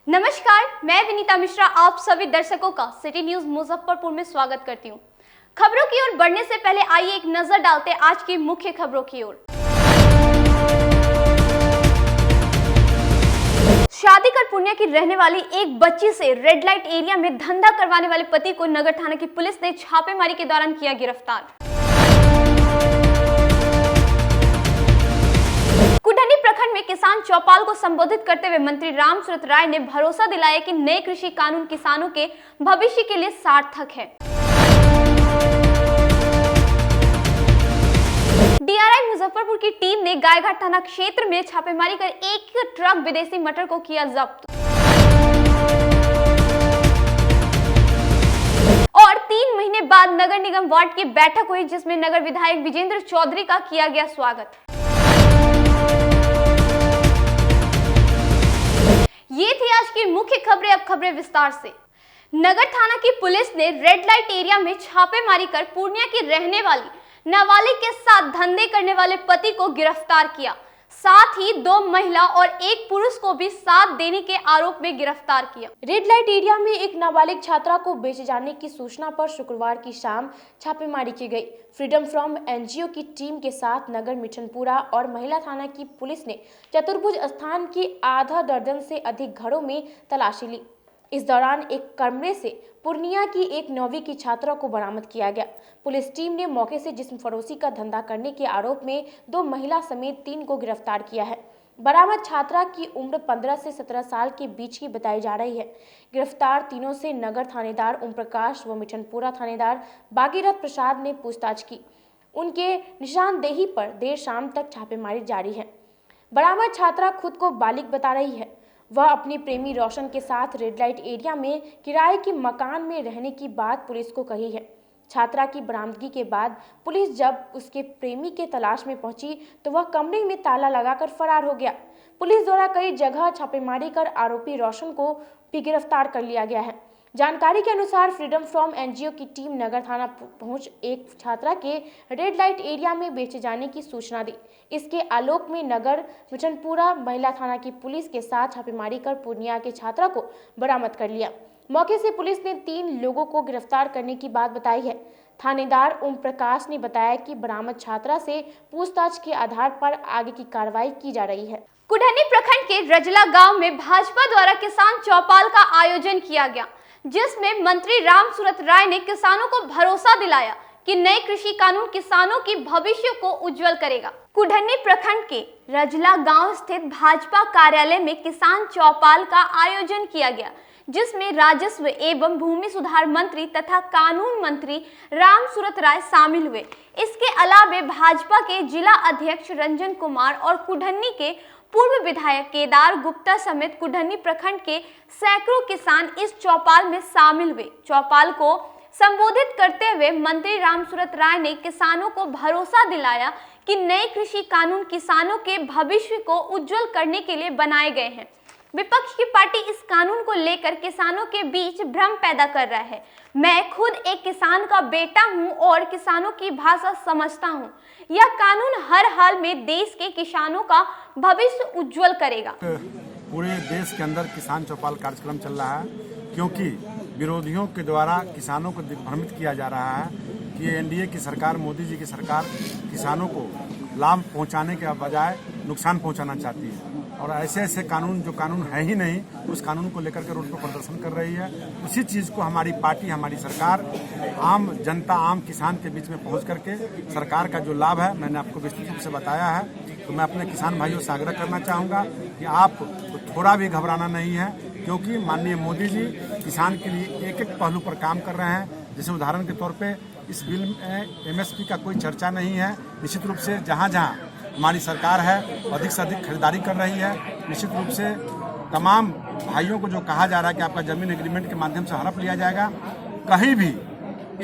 नमस्कार, मैं विनीता मिश्रा आप सभी दर्शकों का सिटी न्यूज मुजफ्फरपुर में स्वागत करती हूं। खबरों की ओर बढ़ने से पहले आइए एक नजर डालते हैं आज की मुख्य खबरों की ओर। शादी कर पूर्णिया की रहने वाली एक बच्ची से रेड लाइट एरिया में धंधा करवाने वाले पति को नगर थाना की पुलिस ने छापेमारी के दौरान किया गिरफ्तार। कुढ़नी प्रखंड में किसान चौपाल को संबोधित करते हुए मंत्री रामसूरत राय ने भरोसा दिलाया कि नए कृषि कानून किसानों के भविष्य के लिए सार्थक है। डीआरआई मुजफ्फरपुर की टीम ने गायघाट थाना क्षेत्र में छापेमारी कर एक ट्रक विदेशी मटर को किया जब्त और 3 महीने बाद नगर निगम वार्ड की बैठक हुई जिसमें नगर विधायक विजेंद्र चौधरी का किया गया स्वागत। ये थी आज की मुख्य खबरें। अब खबरें विस्तार से। नगर थाना की पुलिस ने रेड लाइट एरिया में छापेमारी कर पूर्णिया की रहने वाली नाबालिग के साथ धंधे करने वाले पति को गिरफ्तार किया। साथ ही 2 महिला और 1 पुरुष को भी साथ देने के आरोप में गिरफ्तार किया। रेड लाइट एरिया में एक नाबालिग छात्रा को बेचे जाने की सूचना पर शुक्रवार की शाम छापेमारी की गई। फ्रीडम फ्रॉम एनजीओ की टीम के साथ नगर मिठनपुरा और महिला थाना की पुलिस ने चतुर्भुज स्थान की आधा दर्जन से अधिक घरों में तलाशी ली। इस दौरान एक कमरे से पूर्णिया की एक 9वीं की छात्रा को बरामद किया गया। पुलिस टीम ने मौके से जिस्म फरोशी का धंधा करने के आरोप में 2 महिला समेत 3 को गिरफ्तार किया है। बरामद छात्रा की उम्र 15 से 17 साल के बीच की बताई जा रही है। गिरफ्तार तीनों से नगर थानेदार ओम प्रकाश व मिठनपुरा थानेदार भागीरथ प्रसाद ने पूछताछ की। उनके निशानदेही पर देर शाम तक छापेमारी जारी है। बरामद छात्रा खुद को बालिग बता रही है। वह अपनी प्रेमी रोशन के साथ रेड लाइट एरिया में किराए के मकान में रहने की बात पुलिस को कही है। छात्रा की बरामदगी के बाद पुलिस जब उसके प्रेमी के तलाश में पहुंची तो वह कमरे में ताला लगाकर फरार हो गया। पुलिस द्वारा कई जगह छापेमारी कर आरोपी रोशन को भी गिरफ्तार कर लिया गया है। जानकारी के अनुसार फ्रीडम फ्रॉम एनजीओ की टीम नगर थाना पहुंच एक छात्रा के रेड लाइट एरिया में बेचे जाने की सूचना दी। इसके आलोक में नगर मिठनपुरा महिला थाना की पुलिस के साथ छापेमारी कर पूर्णिया के छात्रा को बरामद कर लिया। मौके से पुलिस ने 3 लोगों को गिरफ्तार करने की बात बताई है। थानेदार ओम प्रकाश ने बताया कि बरामद छात्रा से पूछताछ के आधार पर आगे की कार्रवाई की जा रही है। कुढ़नी प्रखंड के रजला गांव में भाजपा द्वारा किसान चौपाल का आयोजन किया गया जिसमें मंत्री रामसूरत राय ने किसानों को भरोसा दिलाया कि नए कृषि कानून किसानों की भविष्य को उज्जवल करेगा। कुढ़नी प्रखंड के रजला गांव स्थित भाजपा कार्यालय में किसान चौपाल का आयोजन किया गया जिसमें राजस्व एवं भूमि सुधार मंत्री तथा कानून मंत्री रामसूरत राय शामिल हुए। इसके अलावा भाजपा के जिला अध्यक्ष रंजन कुमार और कुढ़नी के पूर्व विधायक केदार गुप्ता समेत कुढ़नी प्रखंड के सैकड़ों किसान इस चौपाल में शामिल हुए। चौपाल को संबोधित करते हुए मंत्री रामसूरत राय ने किसानों को भरोसा दिलाया कि नए कृषि कानून किसानों के भविष्य को उज्जवल करने के लिए बनाए गए हैं। विपक्ष की पार्टी इस कानून को लेकर किसानों के बीच भ्रम पैदा कर रहा है। मैं खुद एक किसान का बेटा हूं और किसानों की भाषा समझता हूं। यह कानून हर हाल में देश के किसानों का भविष्य उज्जवल करेगा। पूरे देश के अंदर किसान चौपाल कार्यक्रम चल रहा है क्योंकि विरोधियों के द्वारा किसानों को दिग्भ्रमित किया जा रहा है कि एनडीए की सरकार, मोदी जी की सरकार किसानों को लाभ पहुंचाने के बजाय नुकसान पहुंचाना चाहती है और ऐसे ऐसे कानून जो कानून है ही नहीं उस कानून को लेकर के रोड पर प्रदर्शन कर रही है। उसी चीज़ को हमारी पार्टी, हमारी सरकार आम जनता, आम किसान के बीच में पहुंच करके सरकार का जो लाभ है मैंने आपको विस्तृत रूप से बताया है। तो मैं अपने किसान भाइयों से आग्रह करना चाहूँगा कि आप तो थोड़ा भी घबराना नहीं है क्योंकि माननीय मोदी जी किसान के लिए एक एक पहलू पर काम कर रहे हैं। जैसे उदाहरण के तौर पे इस बिल में एमएसपी का कोई चर्चा नहीं है। निश्चित रूप से जहाँ जहाँ हमारी सरकार है अधिक से अधिक खरीदारी कर रही है। निश्चित रूप से तमाम भाइयों को जो कहा जा रहा है कि आपका जमीन एग्रीमेंट के माध्यम से हड़प लिया जाएगा, कहीं भी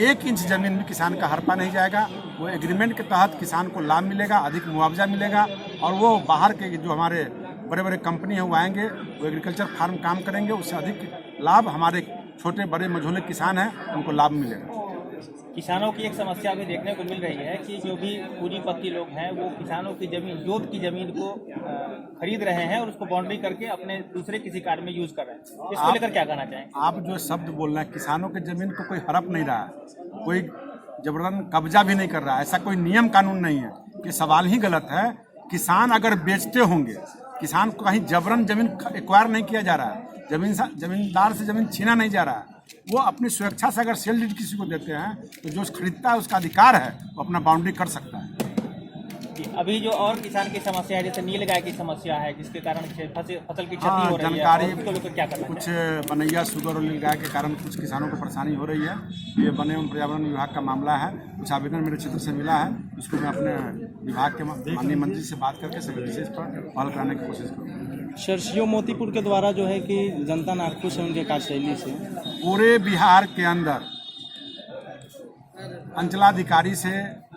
1 इंच जमीन भी किसान का हड़पा नहीं जाएगा। वो एग्रीमेंट के तहत किसान को लाभ मिलेगा, अधिक मुआवजा मिलेगा और वो बाहर के जो हमारे बड़े बड़े कंपनी हैं वो आएंगे, वो एग्रीकल्चर फार्म काम करेंगे, उससे अधिक लाभ हमारे छोटे बड़े मझोले किसान हैं उनको लाभ मिलेगा। किसानों की एक समस्या भी देखने को मिल रही है कि जो भी पूंजीपति लोग हैं वो किसानों की जमीन, जोत की जमीन को खरीद रहे हैं और उसको बाउंड्री करके अपने दूसरे किसी कार्य में यूज कर रहे हैं। इसको लेकर क्या कहना चाहेंगे? आप जो शब्द बोल रहे हैं, किसानों की जमीन को कोई हड़प नहीं रहा है, कोई जबरन कब्जा भी नहीं कर रहा है, ऐसा कोई नियम कानून नहीं है। ये सवाल ही गलत है। किसान अगर बेचते होंगे, किसान को कहीं जबरन जमीन एक्वायर नहीं किया जा रहा है, जमींदार से जमीन छीना नहीं जा रहा है। वो अपनी स्वेच्छा से अगर सेल डीड किसी को देते हैं तो जो खरीदता है उसका अधिकार है, वो अपना बाउंड्री कर सकता है। अभी जो और किसान की समस्या है, जैसे नील गाय की समस्या है, जिसके कारण फसल की क्षति हो रही जानकारी है, उसको लेकर क्या करना कुछ बनैया शुगर और नीलगाय के कारण कुछ किसानों को परेशानी हो रही है। ये वन एवं पर्यावरण विभाग का मामला है। कुछ आवेदन मेरे क्षेत्र से मिला है, उसको मैं अपने विभाग के माननीय मंत्री से बात करके सभी विशेष पर हल कराने की कोशिश करूँगा। सर, सीओ मोतीपुर के द्वारा जो है कि जनता नाखुश है उनके कार्यशैली से। पूरे बिहार के अंदर अंचलाधिकारी से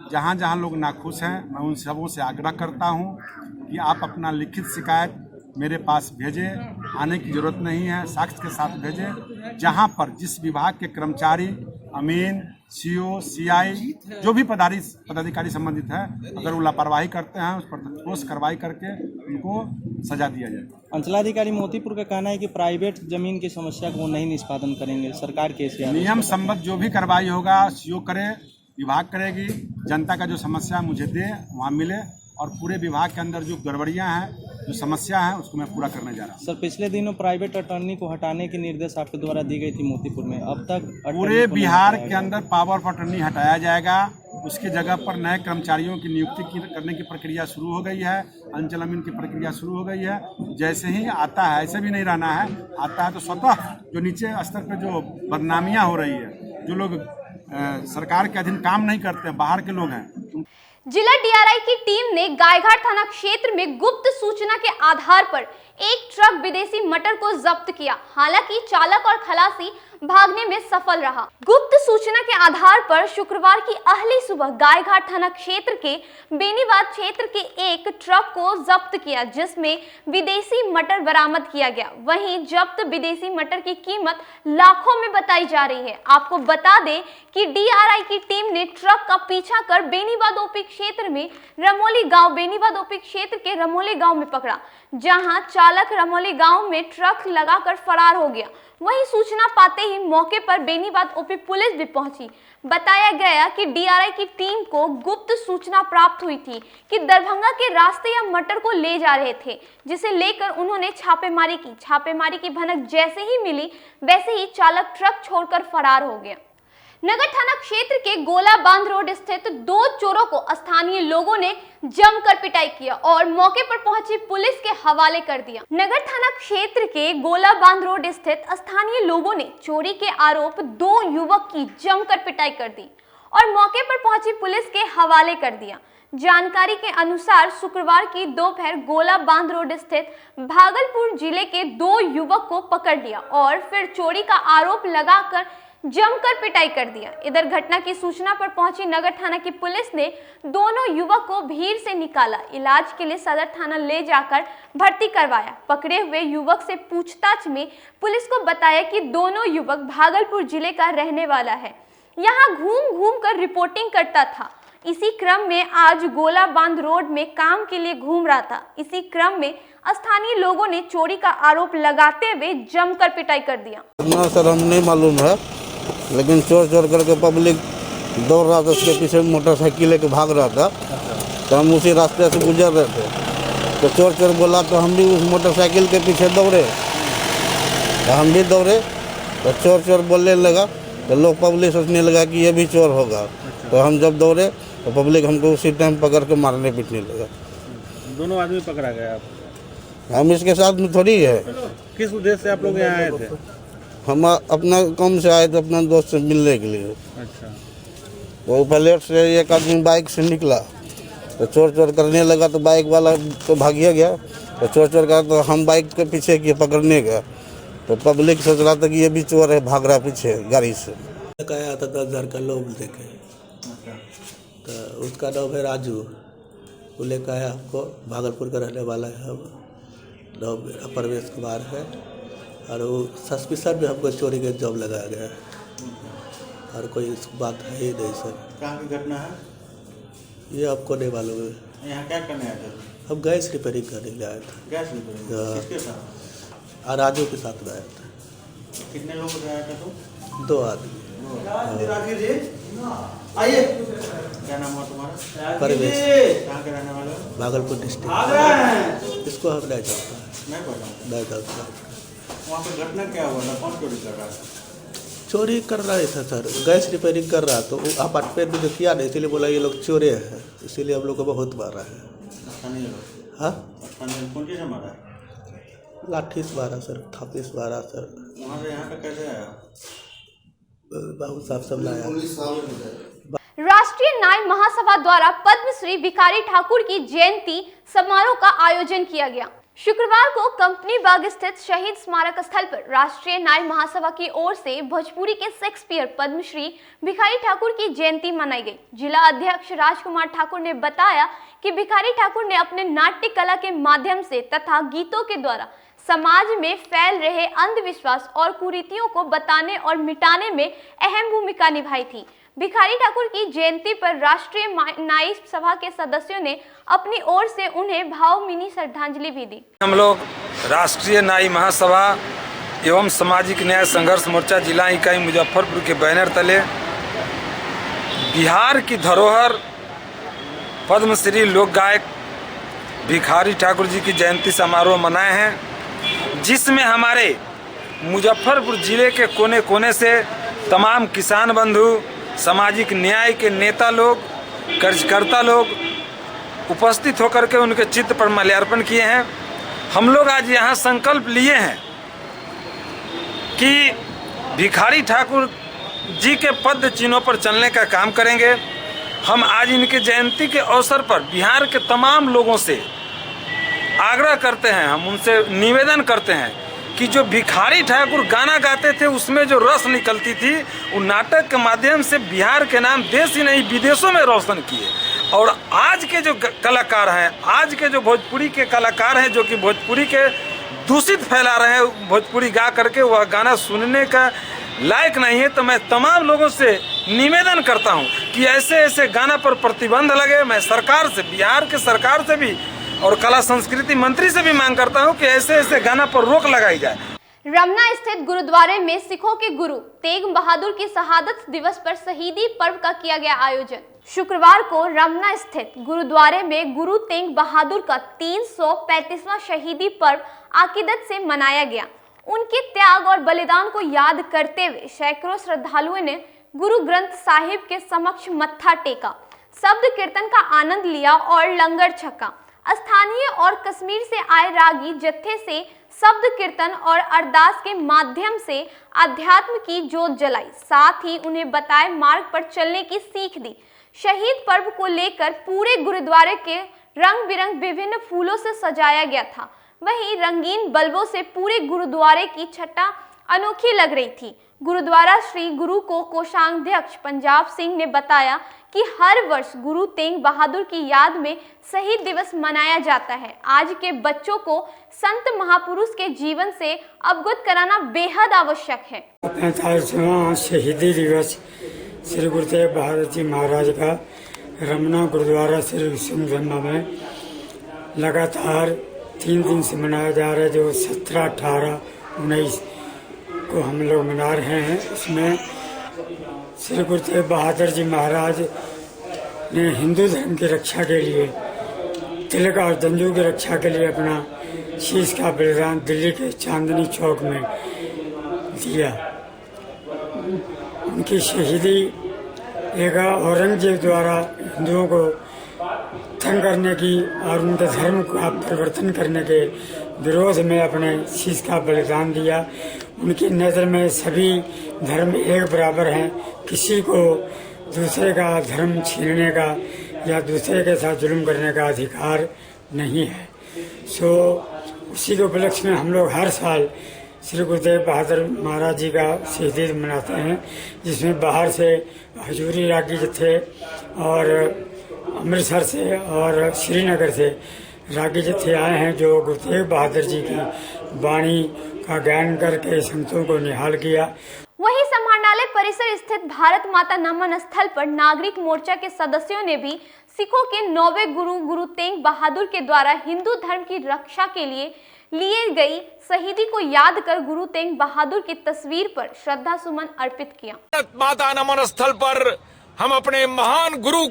जहाँ जहाँ लोग नाखुश हैं, मैं उन सबों से आग्रह करता हूँ कि आप अपना लिखित शिकायत मेरे पास भेजें। आने की ज़रूरत नहीं है, साक्ष्य के साथ भेजें। जहाँ पर जिस विभाग के कर्मचारी, अमीन, सीओ, सीआई, जो भी पदाधिकारी संबंधित है, अगर वो लापरवाही करते हैं, उस पर ठोस कार्रवाई करके उनको सजा दिया जाए। अंचलाधिकारी मोतीपुर का कहना है कि प्राइवेट जमीन की समस्या को वो नहीं निष्पादन करेंगे, सरकार के नियम संबद्ध जो भी कार्रवाई होगा सीओ करे, विभाग करेगी। जनता का जो समस्या मुझे दे, वहाँ मिले, और पूरे विभाग के अंदर जो गड़बड़ियाँ हैं, जो समस्या है, उसको मैं पूरा करने जा रहा हूँ। सर, पिछले दिनों प्राइवेट अटॉर्नी को हटाने के निर्देश आपके द्वारा दी गई थी मोतीपुर में, अब तक पूरे बिहार के अंदर पावर ऑफ अटॉर्नी हटाया जाएगा। उसकी जगह पर नए कर्मचारियों की नियुक्ति करने की प्रक्रिया शुरू हो गई है, अंचल अमीन की प्रक्रिया शुरू हो गई है। जैसे ही आता है, ऐसे भी नहीं रहना है, आता है तो स्वतः जो नीचे स्तर पर जो बदनामियाँ हो रही है, जो लोग सरकार के अधीन काम नहीं करते हैं, बाहर के लोग हैं। जिला डीआरआई की टीम ने गायघाट थाना क्षेत्र में गुप्त सूचना के आधार पर एक ट्रक विदेशी मटर को जब्त किया। हालांकि चालक और खलासी भागने में सफल रहा। गुप्त सूचना के आधार पर शुक्रवार की अहली सुबह गायघाट थाना क्षेत्र के बेनीबाद क्षेत्र के एक ट्रक को जब्त किया, जिसमें विदेशी मटर बरामद किया गया। वहीं जब्त विदेशी मटर की कीमत लाखों में बताई जा रही है। आपको बता दें कि डीआरआई की टीम ने ट्रक का पीछा कर बेनीबाद ओपी क्षेत्र में बेनीबाद ओपी क्षेत्र के रमोली गांव में पकड़ा, जहां चालक रमोली गांव में ट्रक लगाकर फरार हो गया। वहीं सूचना पाते ही मौके पर बेनीबाद ओपी पुलिस भी पहुंची। बताया गया कि डीआरआई की टीम को गुप्त सूचना प्राप्त हुई थी कि दरभंगा के रास्ते या मटर को ले जा रहे थे, जिसे लेकर उन्होंने छापेमारी की। छापेमारी की भनक जैसे ही मिली, वैसे ही चालक ट्रक छोड़कर फरार हो गया। नगर थाना क्षेत्र के गोला बांध रोड स्थित दो चोरों को स्थानीय लोगों ने जमकर पिटाई किया और मौके पर पहुंची पुलिस के हवाले कर दिया। नगर थाना क्षेत्र के गोला बांध रोड स्थित स्थानीय लोगों ने चोरी के आरोप दो युवक की जमकर पिटाई कर दी और मौके पर पहुंची पुलिस के हवाले कर दिया। जानकारी के अनुसार शुक्रवार की दोपहर गोला बांध रोड स्थित भागलपुर जिले के दो युवक को पकड़ लिया और फिर चोरी का आरोप लगाकर जमकर पिटाई कर दिया। इधर घटना की सूचना पर पहुंची नगर थाना की पुलिस ने दोनों युवक को भीड़ से निकाला, इलाज के लिए सदर थाना ले जाकर भर्ती करवाया। पकड़े हुए युवक से पूछताछ में पुलिस को बताया कि दोनों युवक भागलपुर जिले का रहने वाला है, यहाँ घूम घूम कर रिपोर्टिंग करता था। इसी क्रम में आज गोला बांध रोड में काम के लिए घूम रहा था। इसी क्रम में स्थानीय लोगों ने चोरी का आरोप लगाते हुए जमकर पिटाई कर दिया। ना सर, हम नहीं मालूम है, लेकिन चोर करके पब्लिक दौड़ रहा था, उसके पीछे मोटरसाइकिल लेके भाग रहा था। तो हम उसी रास्ते से गुजर रहे थे, तो चोर बोला, तो हम भी उस मोटरसाइकिल के पीछे दौड़े। तो हम भी दौड़े, तो चोर बोलने लगा, तो लोग पब्लिक सोचने लगा कि ये भी चोर होगा। तो हम जब दौड़े तो पब्लिक हमको उसी टाइम पकड़ के मारने पीटने लगा। दोनों आदमी पकड़ा गया आप? हम इसके साथ में थोड़ी है। किस उद्देश्य से आप लोग यहाँ आए थे? हम अपना काम से आए थे, अपना दोस्त से मिलने के लिए। अच्छा। तो पहले से एक आदमी बाइक से निकला, तो चोर करने लगा, तो बाइक वाला तो भागिया गया। तो चोर का तो हम बाइक के पीछे किए पकड़ने गया, तो पब्लिक सोच रहा था कि ये भी चोर है, भाग रहा पीछे गाड़ी से। आया था 10,000 का लोभ देखे, तो उसका नाम है राजू। वो लेकर आया हमको, भागलपुर का रहने वाला है। हम नाम मेरा परवेश कुमार है, और वो सस्पिशन में हमको चोरी का इल्जाम लगाया गया है। और कोई इस बात है ही नहीं सर। कहाँ की घटना है? ये आपको नहीं मालूम है। यहाँ क्या करने आए थे? हम गैस रिपेयरिंग करने के लिए आए थे। Gas repairing? हाँ। किसके साथ? और राजू के साथ में आए थे। कितने लोग आए थे तुम? 2 आदमी। आइए। क्या नाम हुआ तुम्हारा? परवेश। कहाँ के रहने वाले हो? भागलपुर डिस्ट्रिक्ट। इसको हम नहीं जानता है। नहीं पता। नहीं जानता। वहाँ पर घटना क्या हुआ था? कौन चोरी कर रहा था? चोरी कर रहा था सर, गैस रिपेयरिंग कर रहा तो अपार्टमेंट में जो किया नहीं, इसीलिए बोला ये लोग चोरे हैं, इसीलिए हम लोग को बहुत मारा है। स्थानीय लोग? हाँ, स्थानीय कौन चीज़ से मारा है? लाठी से मारा सर, थापी से मारा सर। वहाँ से यहाँ पे कैसे आया? बाबू साहब सब लाया। राष्ट्रीय न्याय महासभा द्वारा पद्मश्री भिखारी ठाकुर की जयंती समारोह का आयोजन किया गया। शुक्रवार को कंपनी बाग स्थित शहीद स्मारक स्थल पर राष्ट्रीय न्याय महासभा की ओर से भोजपुरी के शेक्सपियर पद्मश्री भिखारी ठाकुर की जयंती मनाई गई। जिला अध्यक्ष राजकुमार ठाकुर ने बताया कि भिखारी ठाकुर ने अपने नाट्य कला के माध्यम से तथा गीतों के द्वारा समाज में फैल रहे अंधविश्वास और कुरीतियों को बताने और मिटाने में अहम भूमिका निभाई थी। भिखारी ठाकुर की जयंती पर राष्ट्रीय न्याय सभा के सदस्यों ने अपनी ओर से उन्हें भावभीनी श्रद्धांजलि भी दी। हम लोग राष्ट्रीय न्याय महासभा एवं सामाजिक न्याय संघर्ष मोर्चा जिला इकाई मुजफ्फरपुर के बैनर तले बिहार की धरोहर पद्मश्री लोक गायक भिखारी ठाकुर जी की जयंती समारोह मनाए हैं, जिसमें हमारे मुजफ्फरपुर जिले के कोने कोने से तमाम किसान बंधु, सामाजिक न्याय के नेता लोग, कार्यकर्ता लोग उपस्थित होकर के उनके चित्र पर माल्यार्पण किए हैं। हम लोग आज यहाँ संकल्प लिए हैं कि भिखारी ठाकुर जी के पद चिन्हों पर चलने का काम करेंगे। हम आज इनके जयंती के अवसर पर बिहार के तमाम लोगों से आग्रह करते हैं, हम उनसे निवेदन करते हैं कि जो भिखारी ठाकुर गाना गाते थे उसमें जो रस निकलती थी, वो नाटक के माध्यम से बिहार के नाम देश ही नहीं विदेशों में रोशन किए। और आज के जो कलाकार हैं, आज के जो भोजपुरी के कलाकार हैं, जो कि भोजपुरी के दूषित फैला रहे हैं, भोजपुरी गा करके वह गाना सुनने का लायक नहीं है, तो मैं तमाम लोगों से निवेदन करता हूं कि ऐसे ऐसे गाना पर प्रतिबंध लगे। मैं सरकार से, बिहार के सरकार से भी और कला संस्कृति मंत्री से भी मांग करता हूं कि ऐसे ऐसे गाना पर रोक लगाई जाए। रमना स्थित गुरुद्वारे में सिखों के गुरु तेग बहादुर की शहादत दिवस पर शहीदी पर्व का किया गया आयोजन। शुक्रवार को रमना स्थित गुरुद्वारे में गुरु तेग बहादुर का 335वां शहीदी पर्व अकीदत से मनाया गया। उनके त्याग और बलिदान को याद करते हुए सैकड़ों श्रद्धालुओं ने गुरु ग्रंथ साहिब के समक्ष मत्था टेका, शब्द कीर्तन का आनंद लिया और लंगर छका। स्थानीय और कश्मीर से आए रागी जत्थे से शब्द कीर्तन और अरदास के माध्यम से अध्यात्म की जोत जलाई, साथ ही उन्हें बताए मार्ग पर चलने की सीख दी। शहीद पर्व को लेकर पूरे गुरुद्वारे के रंग बिरंग विभिन्न फूलों से सजाया गया था। वहीं रंगीन बल्बों से पूरे गुरुद्वारे की छटा अनोखी लग रही थी। गुरुद्वारा श्री गुरु को कोषाध्यक्ष पंजाब सिंह ने बताया कि हर वर्ष गुरु तेग बहादुर की याद में शहीद दिवस मनाया जाता है। आज के बच्चों को संत महापुरुष के जीवन से अवगत कराना बेहद आवश्यक है। 45वां शहीदी दिवस श्री गुरु तेग बहादुर जी महाराज का रमना गुरुद्वारा श्री सिंह में लगातार 3 दिन से मनाया जा रहा है, जो 17, 18, 19 को हम लोग मना रहे हैं। इसमें श्री गुरु तेग बहादुर जी महाराज ने हिंदू धर्म की रक्षा के लिए, तिलक और जंजू की रक्षा के लिए अपना शीश का बलिदान दिल्ली के चांदनी चौक में दिया। उनकी शहीदी एक औरंगजेब द्वारा हिंदुओं को तंग करने की और उनके धर्म का परिवर्तन करने के विरोध में अपने शीश का बलिदान दिया। उनकी नज़र में सभी धर्म एक बराबर हैं, किसी को दूसरे का धर्म छीनने का या दूसरे के साथ जुल्म करने का अधिकार नहीं है। उसी के उपलक्ष्य में हम लोग हर साल श्री गुरु तेग बहादुर महाराज जी का शहीदी मनाते हैं, जिसमें बाहर से हजूरी रागी जत्थे और अमृतसर से और श्रीनगर से रागी जत्थे आए हैं, जो गुरु तेग बहादुर जी की वाणी का गायन करके संतों को निहाल किया। वहीं समाहरणालय मंत्रालय परिसर स्थित भारत माता नमन स्थल पर नागरिक मोर्चा के सदस्यों ने भी सिखों के 9वें गुरु तेग बहादुर के द्वारा हिंदू धर्म की रक्षा के लिए गई शहीदी को याद कर गुरु तेग बहादुर की तस्वीर पर श्रद्धा सुमन अर्पित किया। भारत माता नमन स्थल पर हम अपने महान गुरु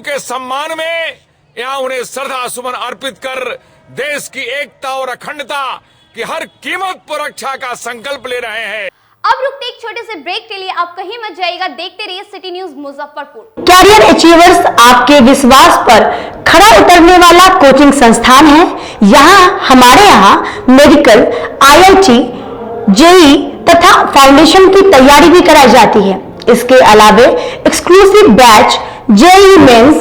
के सम्मान में यहाँ उन्हें श्रद्धा सुमन अर्पित कर देश की एकता और अखंडता की हर कीमत पर रक्षा का संकल्प ले रहे हैं। अब रुकते एक छोटे से ब्रेक के लिए, आप कहीं मत जाइएगा, देखते रहिए city news Muzaffarpur. Career achievers आपके विश्वास पर खरा उतरने वाला कोचिंग संस्थान है। हमारे यहाँ मेडिकल, IIT, JEE तथा फाउंडेशन की तैयारी भी कराई जाती है। इसके अलावे exclusive batch JEE mains,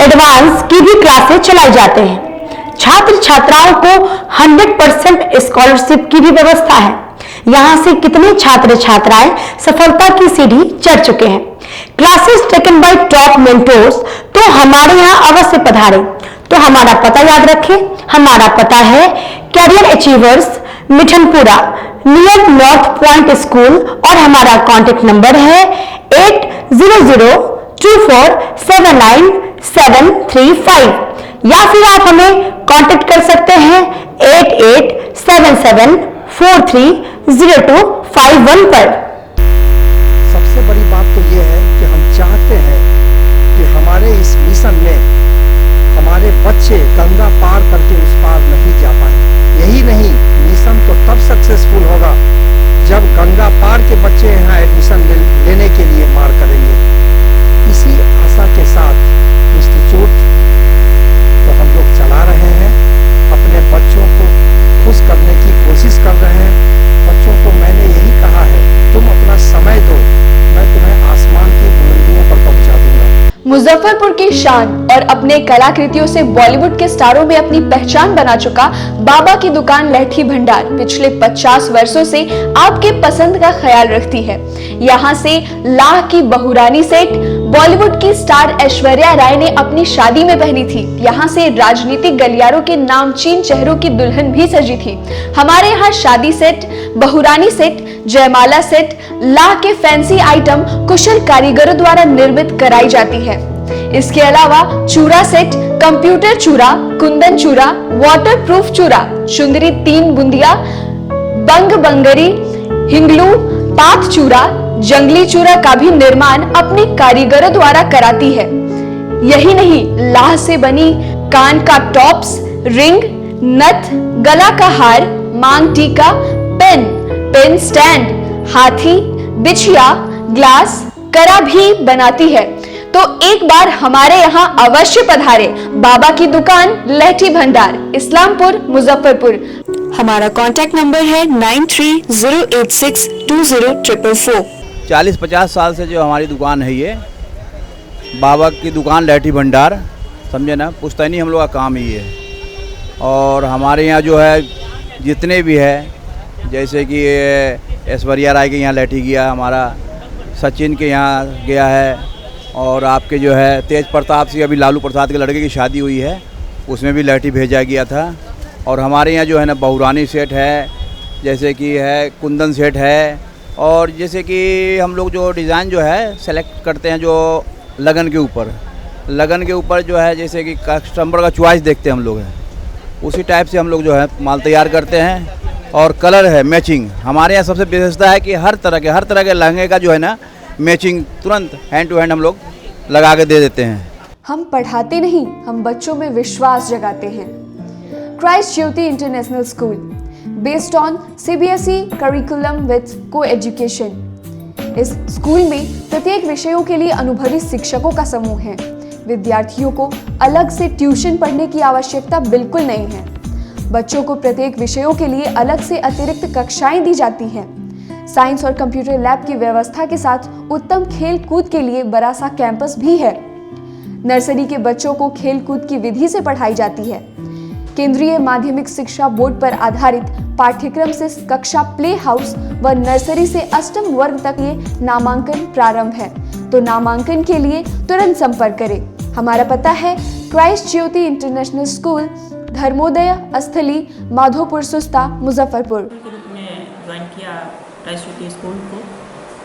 advance की भी क्लासेस चलाई जाते हैं। छात्र छात्राओं को 100% स्कॉलरशिप की भी व्यवस्था है। यहाँ से कितने छात्र छात्राएं सफलता की सीढ़ी चढ़ चुके हैं। Classes taken by top mentors, तो हमारे यहाँ अवश्य पधारें। तो हमारा पता याद रखें, हमारा पता है career achievers, Mithanpura, near north point school, और हमारा कॉन्टेक्ट नंबर है 8002479735, या फिर आप हमें कांटेक्ट कर सकते हैं 8877430251 पर। सबसे बड़ी बात तो ये है कि हम चाहते हैं कि हमारे इस मिशन में हमारे बच्चे गंगा पार करके उस पार नहीं जा पाए। यही नहीं, मिशन तो तब सक्सेसफुल होगा जब गंगा पार के बच्चे यहाँ एडमिशन लेने के लिए मार करेंगे। इसी आशा के साथ इंस्टीट्यूट तो हम लोग चला रहे हैं, अपने बच्चों को खुश करने की कोशिश कर रहे हैं। बच्चों को मैंने यही कहा है, तुम अपना समय दो, मैं तुम्हें आसमान की बुलंदियों पर पहुंचा दूंगा। मुजफ्फरपुर की शान और अपने कलाकृतियों से बॉलीवुड के स्टारों में अपनी पहचान बना चुका बाबा की दुकान लहठी भंडार पिछले 50 वर्षों से आपके पसंद का ख्याल रखती है। यहाँ से लाह की बहुरानी सेट बॉलीवुड की स्टार ऐश्वर्या राय ने अपनी शादी में पहनी थी। यहाँ से राजनीतिक गलियारों के नामचीन चेहरों की दुल्हन भी सजी थी। हमारे यहाँ शादी सेट, बहुरानी सेट, जयमाला सेट, लाह के फैंसी आइटम कुशल कारीगरों द्वारा निर्मित कराई जाती है। इसके अलावा चूड़ा सेट, कंप्यूटर चूड़ा, कुंदन चूड़ा, वाटरप्रूफ चूड़ा, चुंदरी 3 बुंदिया, बंग बंगरी, हिंगलू, पात चूड़ा, जंगली चूड़ा का भी निर्माण अपने कारीगरों द्वारा कराती है। यही नहीं, लाह से बनी कान का टॉप्स, रिंग, नथ, गला का हार, मांग टीका, पेन स्टैंड, हाथी, बिछिया, ग्लास, करा भी बनाती है। तो एक बार हमारे यहाँ अवश्य पधारे। बाबा की दुकान लहठी भंडार, इस्लामपुर, मुजफ्फरपुर। हमारा कॉन्टैक्ट नंबर है 9308620444। 40-50 साल से जो हमारी दुकान है, ये बाबा की दुकान लहठी भंडार, समझे ना, पुश्तैनी हम लोग का काम ही है। और हमारे यहाँ जो है जितने भी है, जैसे कि ऐश्वर्या राय के यहाँ लहठी गया, हमारा सचिन के यहाँ गया है, और आपके जो है तेज प्रताप सिंह, अभी लालू प्रसाद के लड़के की शादी हुई है, उसमें भी लहठी भेजा गया था। और हमारे यहाँ जो है ना बहुरानी सेट है, जैसे कि है कुंदन सेट है, और जैसे कि हम लोग जो डिज़ाइन जो है सेलेक्ट करते हैं जो लगन के ऊपर जो है, जैसे कि कस्टमर का चॉइस देखते हैं हम लोग हैं, उसी टाइप से हम लोग जो है माल तैयार करते हैं। और कलर है मैचिंग, हमारे यहाँ सबसे विशेषता है कि हर तरह के लहंगे का जो है ना मैचिंग तुरंत हैंड टू हैंड हम लोग लगा के दे देते हैं। हम पढ़ाते नहीं, हम बच्चों में विश्वास जगाते हैं। Christ Jyoti international school, based on CBSE curriculum with co-education. इस स्कूल में प्रत्येक विषयों के लिए अनुभवी शिक्षकों का समूह है। विद्यार्थियों को अलग से ट्यूशन पढ़ने की आवश्यकता बिल्कुल नहीं है। बच्चों को प्रत्येक विषयों के लिए अलग से अतिरिक्त कक्षाएं दी जाती हैं। साइंस और कंप्यूटर लैब की व्यवस्था के साथ उत्तम खेल कूद के लिए बड़ा सा कैंपस भी है। नर्सरी के बच्चों को खेल कूद की विधि से पढ़ाई जाती है। केंद्रीय माध्यमिक शिक्षा बोर्ड पर आधारित पाठ्यक्रम से कक्षा प्ले हाउस व नर्सरी से अष्टम वर्ग तक ये नामांकन प्रारंभ है। तो नामांकन के लिए तुरंत संपर्क करें। हमारा पता है Christ Jyoti international school, Dharmodaya स्थली, माधोपुर सुस्ता, मुजफ्फरपुर। ज्वाइन किया क्राइस्ट ज्योति स्कूल को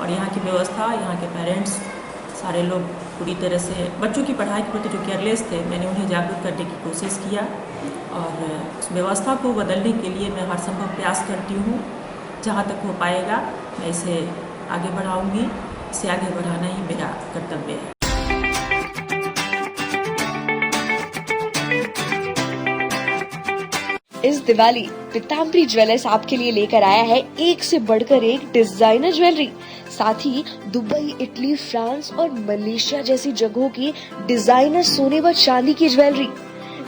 और यहाँ की व्यवस्था, यहाँ के पेरेंट्स सारे लोग पूरी तरह से बच्चों की पढ़ाई के प्रति जो केयरलेस थे, मैंने उन्हें जागरूक करने की कोशिश किया और उस व्यवस्था को बदलने के लिए मैं हर संभव प्रयास करती हूँ। जहाँ तक हो पाएगा मैं इसे आगे बढ़ाऊँगी। इसे आगे बढ़ाना ही मेरा कर्तव्य है। इस दिवाली पीताम्बरी ज्वेलर्स आपके लिए लेकर आया है एक से बढ़कर एक डिजाइनर ज्वेलरी, साथ ही दुबई, इटली, फ्रांस और मलेशिया जैसी जगहों की डिजाइनर सोने व चांदी की ज्वेलरी,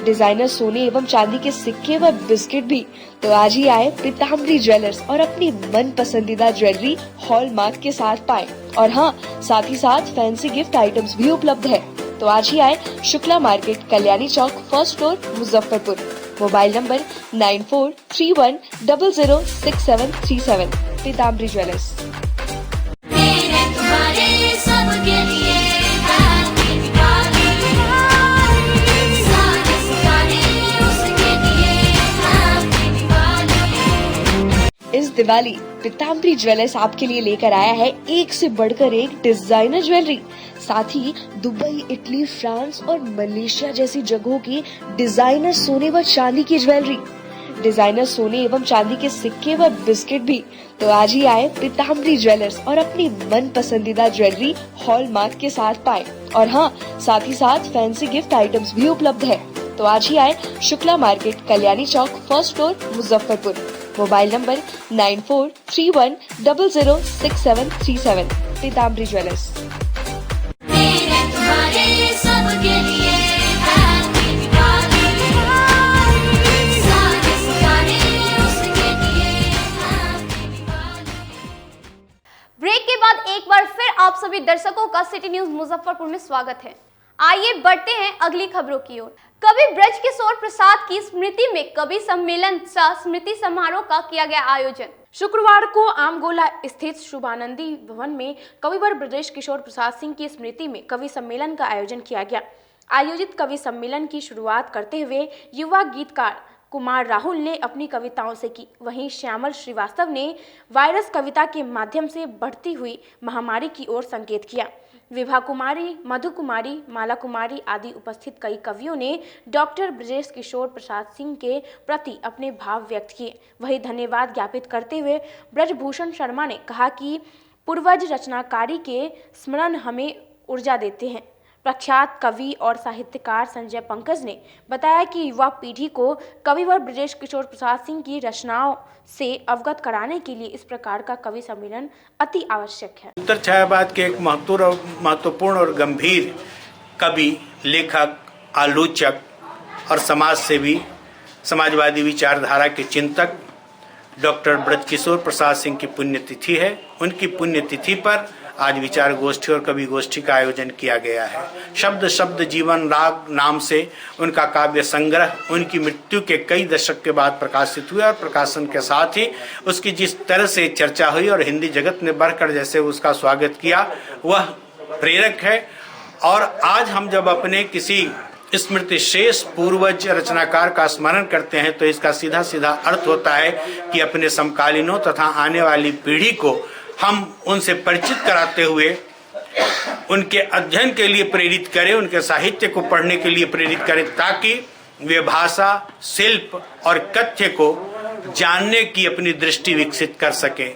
डिजाइनर सोने एवं चांदी के सिक्के व बिस्किट भी। तो आज ही आए पीताम्बरी ज्वेलर्स और अपनी मन पसंदीदा ज्वेलरी हॉलमार्क के साथ पाएं। और हाँ, साथ ही साथ फैंसी गिफ्ट आइटम्स भी उपलब्ध है। तो आज ही आए Shukla market, Kalyani Chowk, first floor, Muzaffarpur. Mobile number 9431006737। Pitambari jewellers. इस दिवाली पीताम्बरी ज्वेलर्स आपके लिए लेकर आया है एक से बढ़कर एक डिजाइनर ज्वेलरी, साथ ही दुबई, इटली, फ्रांस और मलेशिया जैसी जगहों की डिजाइनर सोने व चांदी की ज्वेलरी, डिजाइनर सोने एवं चांदी के सिक्के व बिस्किट भी। तो आज ही आए पीताम्बरी ज्वेलर्स और अपनी मन पसंदीदा ज्वेलरी हॉलमार्क के साथ पाएं। और हाँ, साथ ही साथ फैंसी गिफ्ट आइटम्स भी उपलब्ध है। तो आज ही आए Shukla market, Kalyani Chowk, first floor, Muzaffarpur. Mobile number 9431006737। Pitambari jewellers. Break के बाद एक बार फिर आप सभी दर्शकों का सिटी न्यूज मुजफ्फरपुर में स्वागत है। आइए बढ़ते हैं अगली खबरों की ओर। कवि ब्रजकिशोर प्रसाद की स्मृति में कवि सम्मेलन सह स्मृति समारोह का किया गया आयोजन। शुक्रवार को आमगोला स्थित शुभानंदी भवन में कविवर ब्रजकिशोर प्रसाद सिंह की स्मृति में कवि सम्मेलन का आयोजन किया गया। आयोजित कवि सम्मेलन की शुरुआत करते हुए युवा गीतकार कुमार राहुल ने अपनी कविताओं से की। वहीं श्यामल श्रीवास्तव ने वायरस कविता के माध्यम से बढ़ती हुई महामारी की ओर संकेत किया। विभा कुमारी, मधु कुमारी, माला कुमारी आदि उपस्थित कई कवियों ने डॉक्टर ब्रजकिशोर प्रसाद सिंह के प्रति अपने भाव व्यक्त किए। वहीं धन्यवाद ज्ञापित करते हुए ब्रजभूषण शर्मा ने कहा कि पूर्वज रचनाकारी के स्मरण हमें ऊर्जा देते हैं। प्रख्यात कवि और साहित्यकार संजय पंकज ने बताया कि युवा पीढ़ी को कविवर ब्रजकिशोर प्रसाद सिंह की रचनाओं से अवगत कराने के लिए इस प्रकार का कवि सम्मेलन अति आवश्यक है। उत्तर छायावाद के एक महत्वपूर्ण और गंभीर कवि, लेखक, आलोचक और समाज सेवी, समाजवादी विचारधारा के चिंतक डॉक्टर ब्रजकिशोर प्रसाद सिंह की पुण्यतिथि है। उनकी पुण्यतिथि पर आज विचार गोष्ठी और कवि गोष्ठी का आयोजन किया गया है। शब्द शब्द जीवन राग नाम से उनका काव्य संग्रह उनकी मृत्यु के कई दशक के बाद प्रकाशित हुआ और प्रकाशन के साथ ही उसकी जिस तरह से चर्चा हुई और हिंदी जगत ने बढ़कर जैसे उसका स्वागत किया, वह प्रेरक है। और आज हम जब अपने किसी स्मृति शेष पूर्वज रचनाकार का स्मरण करते हैं तो इसका सीधा सीधा अर्थ होता है कि अपने समकालीनों तथा आने वाली पीढ़ी को हम उनसे परिचित कराते हुए उनके अध्ययन के लिए प्रेरित करें, उनके साहित्य को पढ़ने के लिए प्रेरित करें, ताकि वे भाषा, शिल्प और कथ्य को जानने की अपनी दृष्टि विकसित कर सकें।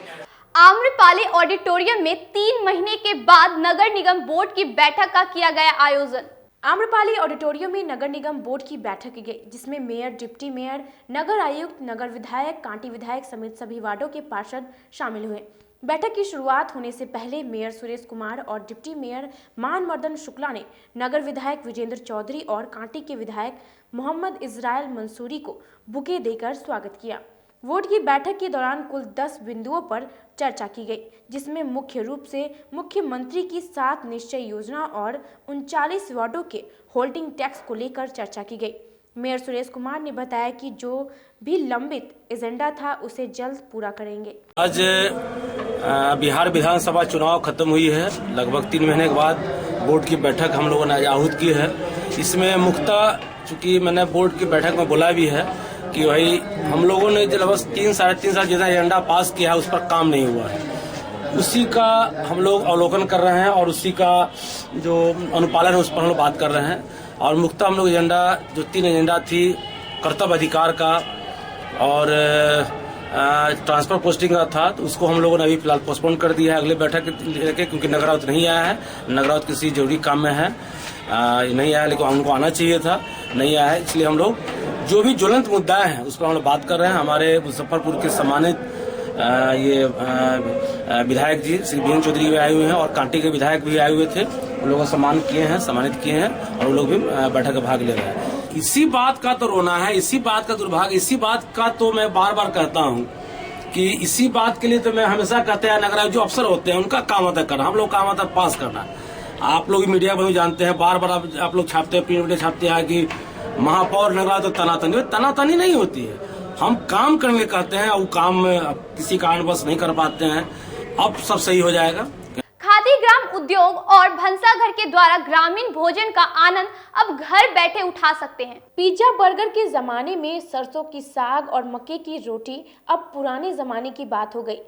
आम्रपाली ऑडिटोरियम में 3 महीने के बाद नगर निगम बोर्ड की बैठक का किया गया आयोजन। आम्रपाली ऑडिटोरियम में नगर निगम बोर्ड की बैठक की गई, जिसमें मेयर, डिप्टी मेयर, नगर आयुक्त, नगर विधायक, कांटी विधायक समेत सभी वार्डों के पार्षद शामिल हुए। बैठक की शुरुआत होने से पहले मेयर सुरेश कुमार और डिप्टी मेयर मानवर्धन शुक्ला ने नगर विधायक विजेंद्र चौधरी और कांटी के विधायक मोहम्मद इजराइल मंसूरी को बुके देकर स्वागत किया। बोर्ड की बैठक के दौरान कुल 10 बिंदुओं पर चर्चा की गई, जिसमें मुख्य रूप से मुख्यमंत्री की 7 निश्चय योजना और 39 वार्डों के होल्डिंग टैक्स को लेकर चर्चा की गई। मेयर सुरेश कुमार ने बताया कि जो भी लंबित एजेंडा था उसे जल्द पूरा करेंगे। आज बिहार विधानसभा चुनाव खत्म हुई है। लगभग 3 महीने के बाद बोर्ड की बैठक हम लोगों ने आहूत की है। इसमें मुख्यतः चूंकि मैंने बोर्ड की बैठक में बोला भी है कि भाई हम लोगों ने लगभग 3 साढ़े 3 साल जितना एजेंडा पास किया है उस पर काम नहीं हुआ है। उसी का हम लोग अवलोकन कर रहे हैं और उसी का जो अनुपालन है उस पर हम लोग बात कर रहे हैं। और मुख्यतः हम लोग एजेंडा जो 3 एजेंडा थी, कर्तव्य अधिकार का और ट्रांसफर पोस्टिंग का था, तो उसको हम लोगों ने अभी फिलहाल पोस्टपोन कर दिया है अगले बैठक लेके, क्योंकि नगरावत नहीं आया है। नगरावत किसी जरूरी काम में है, नहीं आया, लेकिन उनको आना चाहिए था, नहीं आया है। इसलिए हम लोग जो भी ज्वलंत मुद्दाएं हैं उस पर हम लोग बात कर रहे हैं। हमारे मुजफ्फरपुर के सम्मानित ये विधायक जी श्री वीरेंद्र चौधरी भी आए हुए हैं और कांटी के विधायक भी आए हुए थे, उन लोगों को सम्मान किए हैं, सम्मानित किए हैं और वो लोग भी बैठक में भाग ले रहे हैं। इसी बात का तो रोना है, इसी बात का दुर्भाग्य, इसी बात का तो मैं बार बार कहता हूँ कि इसी बात के लिए तो मैं हमेशा कहते हैं नगर जो अफसर होते हैं उनका काम आता करना, हम लोग काम आता पास करना। आप लोग मीडिया में भी जानते हैं, बार बार आप लोग छापते हैं, प्रिंट मीडिया छापते हैं कि महापौर नगरा तो तनातनी नहीं होती है। हम काम करने कहते हैं और वो काम किसी कारणवश नहीं कर पाते हैं। अब सब सही हो जाएगा। खादी ग्राम उद्योग और भंसाघर के द्वारा ग्रामीण भोजन का आनंद अब घर बैठे उठा सकते हैं। पिज्जा बर्गर के जमाने में सरसों की साग और मक्के की रोटी अब पुराने जमाने की बात हो गई।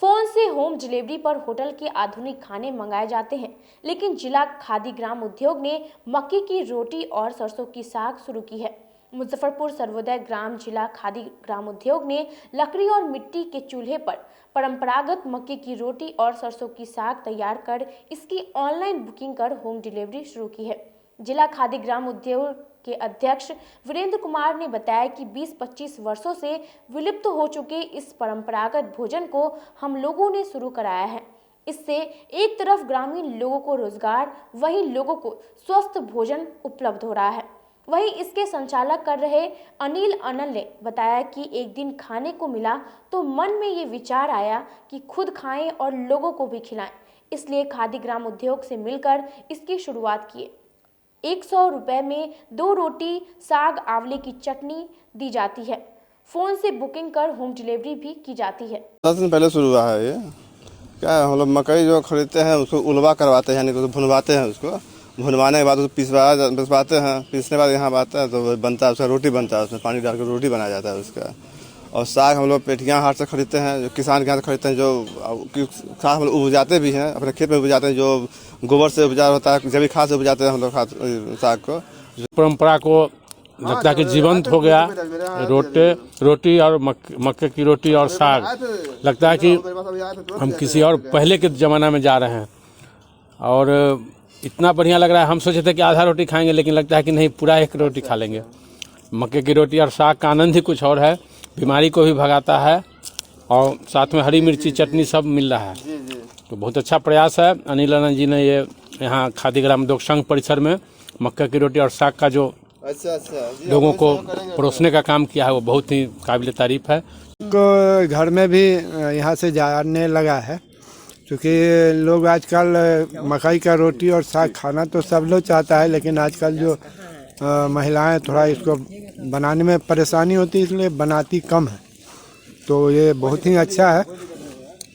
फोन से होम डिलीवरी पर होटल के आधुनिक खाने मंगाए जाते हैं, लेकिन जिला खादी ग्राम उद्योग ने मक्के की रोटी और सरसों की साग शुरू की है। मुजफ्फरपुर सर्वोदय ग्राम जिला खादी ग्राम उद्योग ने लकड़ी और मिट्टी के चूल्हे पर परंपरागत मक्के की रोटी और सरसों की साग तैयार कर इसकी ऑनलाइन बुकिंग कर होम डिलीवरी शुरू की है। जिला खादी ग्राम उद्योग के अध्यक्ष वीरेंद्र कुमार ने बताया कि 20-25 वर्षों से विलुप्त हो चुके इस परंपरागत भोजन को हम लोगों ने शुरू कराया है। इससे एक तरफ ग्रामीण लोगों को रोजगार, वहीं लोगों को स्वस्थ भोजन उपलब्ध हो रहा है। वहीं इसके संचालक कर रहे अनिल अनल ने बताया कि एक दिन खाने को मिला तो मन में ये विचार आया कि खुद खाएं और लोगों को भी खिलाएं, इसलिए खादी ग्राम उद्योग से मिलकर इसकी शुरुआत किए। 100 रुपए में 2 रोटी, साग, आंवले की चटनी दी जाती है। फोन से बुकिंग कर होम डिलीवरी भी की जाती है। 10 दिन पहले शुरू हुआ है ये। क्या है, हम लोग मकई जो खरीदते हैं उसको उलवा करवाते हैं, यानी कि भुनवाते हैं, उसको भुनवाने के बाद उसको पिसवाते हैं, पीसने के बाद यहाँ आता है तो बनता है, उसका रोटी बनता है, उसमें पानी डाल कर रोटी बनाया जाता है उसका। और साग हम लोग पेटियाँ हाट से खरीदते हैं, जो किसान के यहाँ से खरीदते हैं, जो खाद हम लोग उपजाते भी हैं, अपने खेत में उपजाते हैं, जो गोबर से उपजा होता है, जैविक खाद से उपजाते हैं हम लोग साग को। परंपरा को लगता है कि जीवंत हो गया। रोटी और मक्के की रोटी और साग, लगता है कि हम किसी और पहले के ज़माना में जा रहे हैं और इतना बढ़िया लग रहा है। हम सोचे थे कि आधा रोटी खाएंगे, लेकिन लगता है कि नहीं, पूरा एक रोटी खा लेंगे। मक्के की रोटी और साग का आनंद ही कुछ और है, बीमारी को भी भगाता है और साथ में हरी मिर्ची चटनी सब मिल रहा है, तो बहुत अच्छा प्रयास है। अनिल आनंद जी ने ये यहाँ खादी ग्राम उद्योग संघ परिसर में मक्के की रोटी और साग का जो लोगों को परोसने का काम किया है वो बहुत ही काबिल तारीफ है। घर में भी यहाँ से जाने लगा है, क्योंकि लोग आजकल मकई का रोटी और साग खाना तो सब लोग चाहता है, लेकिन आजकल जो महिलाएं थोड़ा इसको बनाने में परेशानी होती है, इसलिए बनाती कम है। तो ये बहुत ही अच्छा है,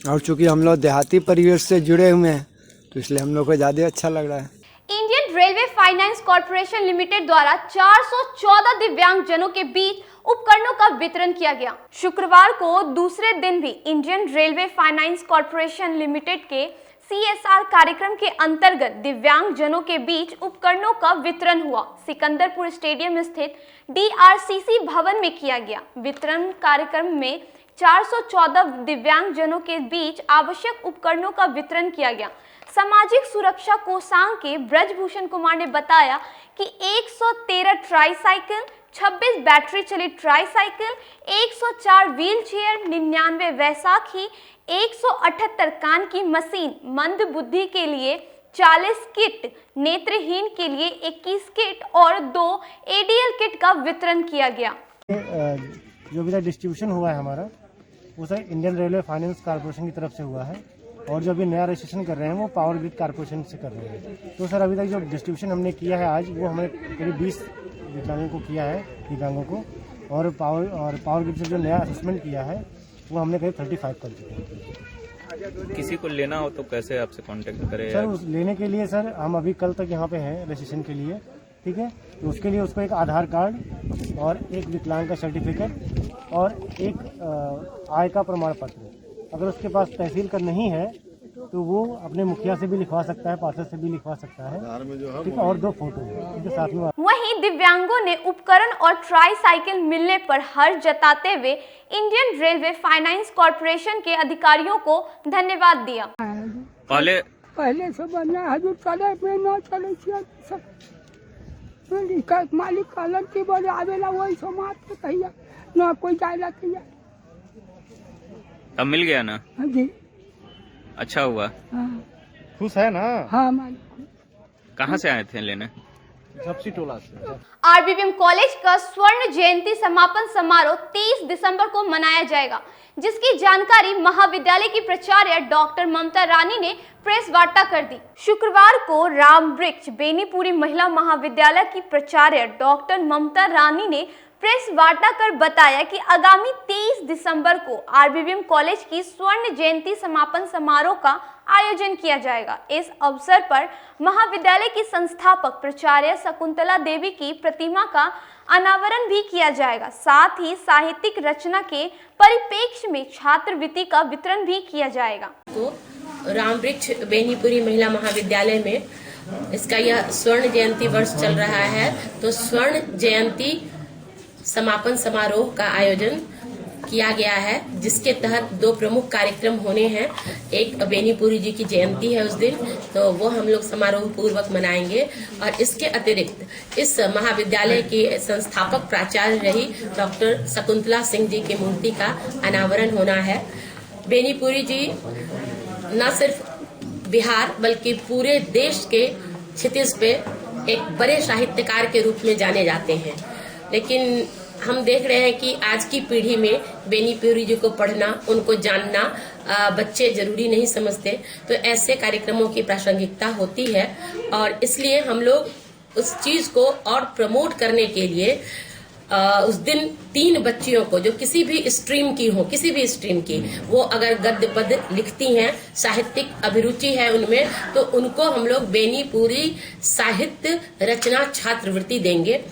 और चूँकि हम लोग देहाती परिवेश से जुड़े हुए हैं तो इसलिए हम लोग को ज़्यादा अच्छा लग रहा है। Indian railway finance corporation limited द्वारा 414 दिव्यांग जनों के बीच उपकरणों का वितरण किया गया। शुक्रवार को दूसरे दिन भी Indian railway finance corporation limited के CSR कार्यक्रम के अंतर्गत दिव्यांग जनों के बीच उपकरणों का वितरण हुआ। सिकंदरपुर स्टेडियम स्थित DRCC भवन में किया गया। वितरण कार्यक्रम में 414 दिव्यांग जनों के बीच आवश्यक उपकरणों का वितरण किया गया। सामाजिक सुरक्षा कोषांग के ब्रजभूषण कुमार ने बताया कि 113 ट्राईसाइकिल, 26 बैटरी चलित ट्राईसाइकिल, 104 व्हील चेयर, 99 वैसाखी, 178 कान की मशीन, मंद बुद्धि के लिए 40 किट, नेत्रहीन के लिए 21 किट और 2 ADL किट का वितरण किया गया। जो भी डिस्ट्रीब्यूशन हुआ है हमारा, वो sir Indian railway finance corporation की तरफ से हुआ है, और जो अभी नया रजिस्ट्रेशन कर रहे हैं वो पावर ग्रिड कॉर्पोरेशन से कर रहे हैं। तो सर अभी तक जो डिस्ट्रीब्यूशन हमने किया है आज, वो हमने करीब 20 दिव्यांगों को किया है, दिव्यांगों को, और पावर ग्रिड से जो नया असेसमेंट किया है वो हमने करीब 35 कर चुके हैं। किसी को लेना हो तो कैसे आपसे कांटेक्ट करें? सर लेने के लिए सर हम अभी कल तक यहाँ पे हैं रजिस्ट्रेशन के लिए, ठीक है। तो उसके लिए उसको एक आधार कार्ड और एक विकलांग का सर्टिफिकेट और एक आय का प्रमाण पत्र, अगर उसके पास तहसील का नहीं है तो वो अपने मुखिया से भी लिखवा सकता है, पार्षद से भी लिखवा सकता है, ठीक है। और 2 फोटो उनके साथ में। वहीं दिव्यांगों ने उपकरण और ट्राई साइकिल मिलने पर हर्ष जताते हुए इंडियन रेलवे फाइनेंस कॉर्पोरेशन के अधिकारियों को धन्यवाद दिया। पहले से बढ़िया है, जो चले पे न चले मालिक कहलन की बोले आवेला वही समाज के कहिया न कोई जायला कहिया। अब मिल गया ना? हाँ जी, अच्छा हुआ। हाँ खुश है ना? हाँ मालिक। कहाँ से आए थे लेने? झपसी टोला से। आरबीवीएम कॉलेज का स्वर्ण जयंती समापन समारोह 30 दिसंबर को मनाया जाएगा, जिसकी जानकारी महाविद्यालय की प्राचार्य डॉक्टर ममता रानी ने प्रेस वार्ता कर दी। शुक्रवार को राम वृक्ष बेनीपुरी महिला महाविद्यालय की प्राचार्य डॉक्टर ममता रानी ने प्रेस वार्ता कर बताया कि आगामी 23 दिसंबर को आरबीवीएम कॉलेज की स्वर्ण जयंती समापन समारोह का आयोजन किया जाएगा। इस अवसर पर महाविद्यालय की संस्थापक प्राचार्य शकुंतला देवी की प्रतिमा का अनावरण भी किया जाएगा। साथ ही साहित्यिक रचना के परिप्रेक्ष्य में छात्रवृत्ति का वितरण भी किया जाएगा। तो राम वृक्ष बेनीपुरी महिला महाविद्यालय में इसका यह स्वर्ण जयंती वर्ष चल रहा है, तो स्वर्ण जयंती समापन समारोह का आयोजन किया गया है, जिसके तहत 2 प्रमुख कार्यक्रम होने हैं। एक बेनीपुरी जी की जयंती है उस दिन, तो वो हम लोग समारोह पूर्वक मनाएंगे, और इसके अतिरिक्त इस महाविद्यालय की संस्थापक प्राचार्य रही डॉक्टर शकुंतला सिंह जी की मूर्ति का अनावरण होना है। बेनीपुरी जी न सिर्फ बिहार बल्कि पूरे देश के क्षितिज पे एक बड़े साहित्यकार के रूप में जाने जाते हैं, लेकिन हम देख रहे हैं कि आज की पीढ़ी में बेनीपुरी जी को पढ़ना, उनको जानना बच्चे जरूरी नहीं समझते, तो ऐसे कार्यक्रमों की प्रासंगिकता होती है, और इसलिए हम लोग उस चीज को और प्रमोट करने के लिए उस दिन 3 बच्चियों को, जो किसी भी स्ट्रीम की हो, किसी भी स्ट्रीम की, वो अगर गद्य पद लिखती हैं, साहित्यिक अभिरुचि है उनमें, तो उनको हम लोग बेनीपुरी साहित्य रचना छात्रवृत्ति देंगे।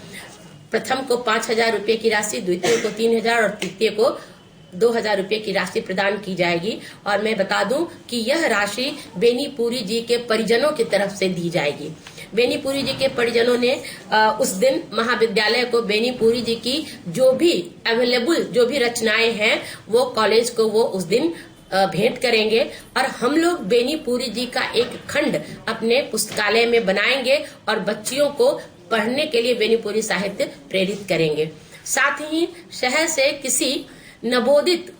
प्रथम को 5,000 रुपए की राशि, द्वितीय को 3,000 और तृतीय को 2,000 रुपए की राशि प्रदान की जाएगी। और मैं बता दूं कि यह राशि बेनीपुरी जी के परिजनों की तरफ से दी जाएगी। बेनीपुरी जी के परिजनों ने उस दिन महाविद्यालय को बेनीपुरी जी की जो भी अवेलेबल जो भी रचनाएं हैं वो कॉलेज को वो उस दिन भेंट करेंगे, और हम लोग बेनीपुरी जी का एक खंड अपने पुस्तकालय में बनाएंगे और बच्चियों को पढ़ने के लिए बेनीपुरी साहित्य प्रेरित करेंगे। साथ ही शहर से किसी नवोदित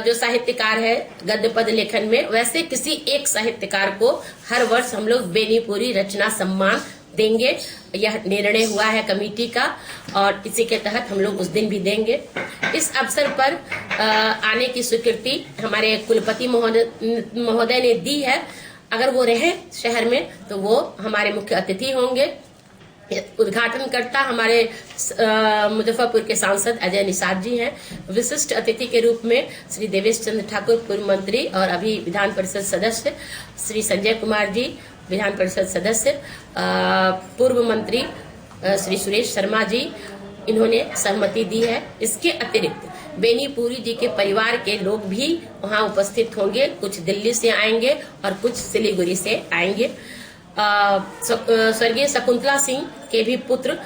जो साहित्यकार है गद्य पद लेखन में, वैसे किसी एक साहित्यकार को हर वर्ष हम लोग बेनीपुरी रचना सम्मान देंगे। यह निर्णय हुआ है कमेटी का, और इसी के तहत हम लोग उस दिन भी देंगे। इस अवसर पर आने की स्वीकृति हमारे कुलपति महोदय ने दी है। अगर वो रहे शहर में तो वो हमारे मुख्य अतिथि होंगे। उद्घाटनकर्ता हमारे मुजफ्फरपुर के सांसद अजय निषाद जी हैं। विशिष्ट अतिथि के रूप में श्री देवेश चंद्र ठाकुर पूर्व मंत्री और अभी विधान परिषद सदस्य, श्री संजय कुमार जी विधान परिषद सदस्य, पूर्व मंत्री श्री सुरेश शर्मा जी, इन्होंने सहमति दी है। इसके अतिरिक्त बेनीपुरी जी के परिवार के लोग भी वहां उपस्थित होंगे। कुछ दिल्ली से आएंगे और कुछ सिलीगुड़ी से आएंगे। स्वर्गीय शकुंतला सिंह के भी पुत्र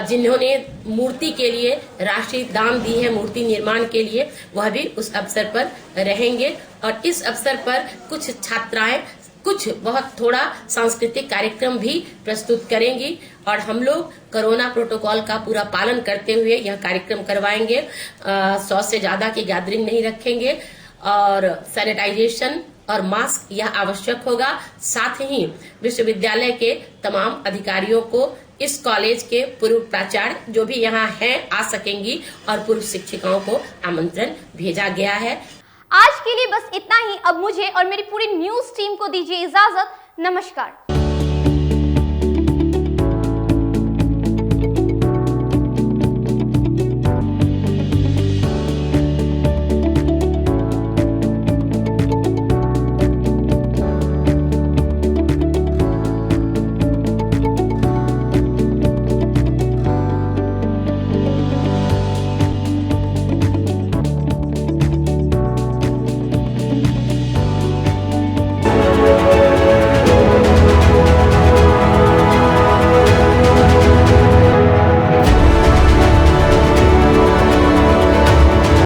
जिन्होंने मूर्ति के लिए राशि दान दी है मूर्ति निर्माण के लिए, वह भी उस अवसर पर रहेंगे। और इस अवसर पर कुछ छात्राएं कुछ बहुत थोड़ा सांस्कृतिक कार्यक्रम भी प्रस्तुत करेंगी, और हम लोग कोरोना प्रोटोकॉल का पूरा पालन करते हुए यह कार्यक्रम करवाएंगे। 100 से ज्यादा की गैदरिंग नहीं रखेंगे, और सैनिटाइजेशन और मास्क यह आवश्यक होगा। साथ ही विश्वविद्यालय के तमाम अधिकारियों को, इस कॉलेज के पूर्व प्राचार्य जो भी यहाँ हैं आ सकेंगी, और पूर्व शिक्षिकाओं को आमंत्रण भेजा गया है। आज के लिए बस इतना ही। अब मुझे और मेरी पूरी न्यूज टीम को दीजिए इजाजत। नमस्कार।